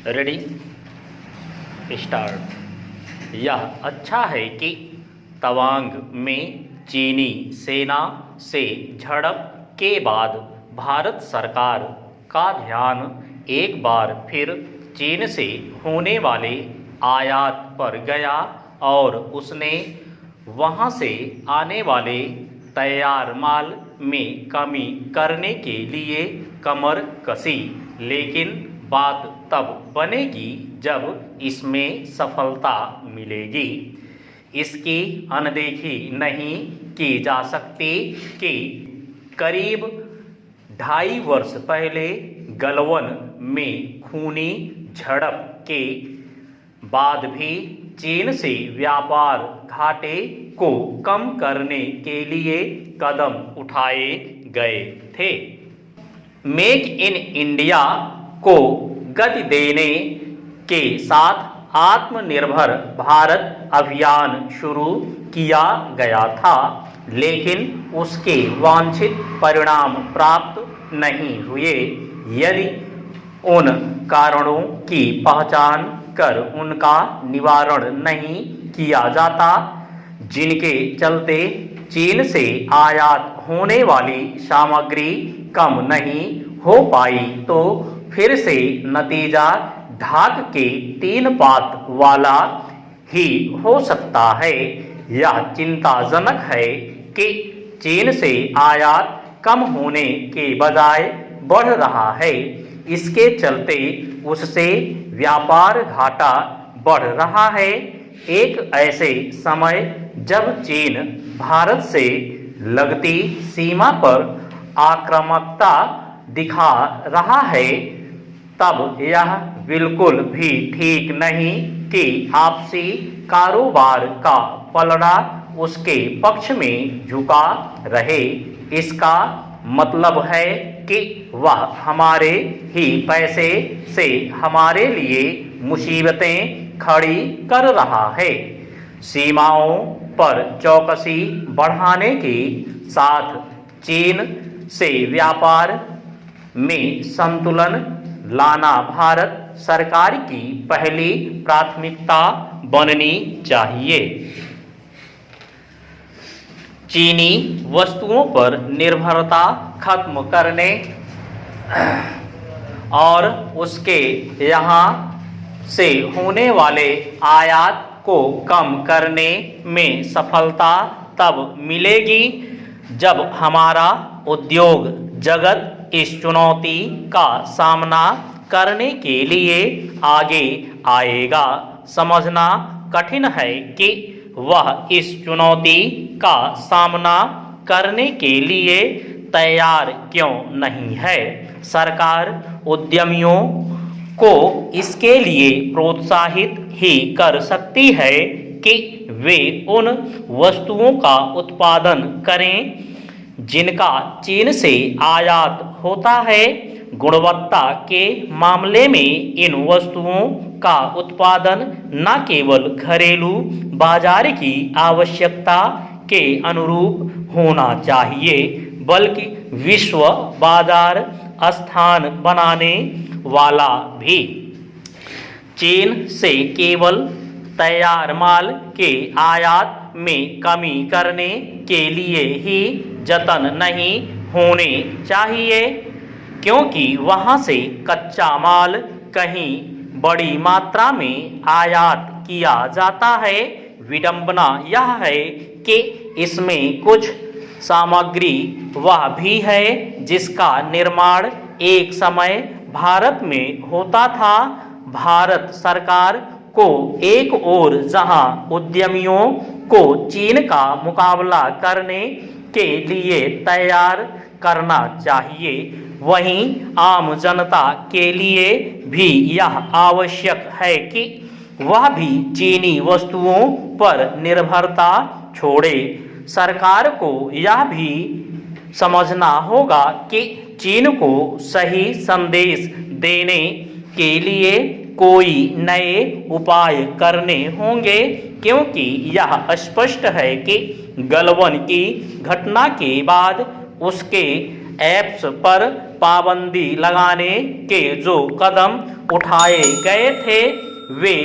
Ready start. यह अच्छा है कि तवांग में चीनी सेना से झड़प के बाद भारत सरकार का ध्यान एक बार फिर चीन से होने वाले आयात पर गया और उसने वहां से आने वाले तैयार माल में कमी करने के लिए कमर कसी। लेकिन बात तब बनेगी जब इसमें सफलता मिलेगी। इसकी अनदेखी नहीं की जा सकती कि करीब 2.5 वर्ष पहले गलवान में खूनी झड़प के बाद भी चीन से व्यापार घाटे को कम करने के लिए कदम उठाए गए थे। मेक इन इंडिया को गति देने के साथ आत्मनिर्भर भारत अभियान शुरू किया गया था, लेकिन उसके वांछित परिणाम प्राप्त नहीं हुए। यदि उन कारणों की पहचान कर उनका निवारण नहीं किया जाता जिनके चलते चीन से आयात होने वाली सामग्री कम नहीं हो पाई, तो फिर से नतीजा ढाक के 3 पात वाला ही हो सकता है। यह चिंताजनक है कि चीन से आयात कम होने के बजाय बढ़ रहा है। इसके चलते उससे व्यापार घाटा बढ़ रहा है। एक ऐसे समय जब चीन भारत से लगती सीमा पर आक्रामकता दिखा रहा है, तब यह बिल्कुल भी ठीक नहीं कि आपसी कारोबार का पलड़ा उसके पक्ष में झुका रहे। इसका मतलब है कि वह हमारे ही पैसे से हमारे लिए मुसीबतें खड़ी कर रहा है। सीमाओं पर चौकसी बढ़ाने के साथ चीन से व्यापार में संतुलन लाना भारत सरकार की पहली प्राथमिकता बननी चाहिए। चीनी वस्तुओं पर निर्भरता खत्म करने और उसके यहाँ से होने वाले आयात को कम करने में सफलता तब मिलेगी जब हमारा उद्योग जगत इस चुनौती का सामना करने के लिए आगे आएगा। समझना कठिन है कि वह इस चुनौती का सामना करने के लिए तैयार क्यों नहीं है। सरकार उद्यमियों को इसके लिए प्रोत्साहित ही कर सकती है कि वे उन वस्तुओं का उत्पादन करें जिनका चीन से आयात होता है। गुणवत्ता के मामले में इन वस्तुओं का उत्पादन न केवल घरेलू बाजार की आवश्यकता के अनुरूप होना चाहिए, बल्कि विश्व बाजार स्थान बनाने वाला भी। चीन से केवल तैयार माल के आयात में कमी करने के लिए ही जतन नहीं होने चाहिए, क्योंकि वहां से कच्चा माल कहीं बड़ी मात्रा में आयात किया जाता है। विडंबना यह है कि इसमें कुछ सामग्री वह भी है जिसका निर्माण एक समय भारत में होता था। भारत सरकार को एक ओर जहां उद्यमियों को चीन का मुकाबला करने के लिए तैयार करना चाहिए, वहीं आम जनता के लिए भी यह आवश्यक है कि वह भी चीनी वस्तुओं पर निर्भरता छोड़े। सरकार को यह भी समझना होगा कि चीन को सही संदेश देने के लिए कोई नए उपाय करने होंगे, क्योंकि यह स्पष्ट है कि गलवान की घटना के बाद उसके ऐप्स पर पाबंदी लगाने के जो कदम उठाए गए थे वे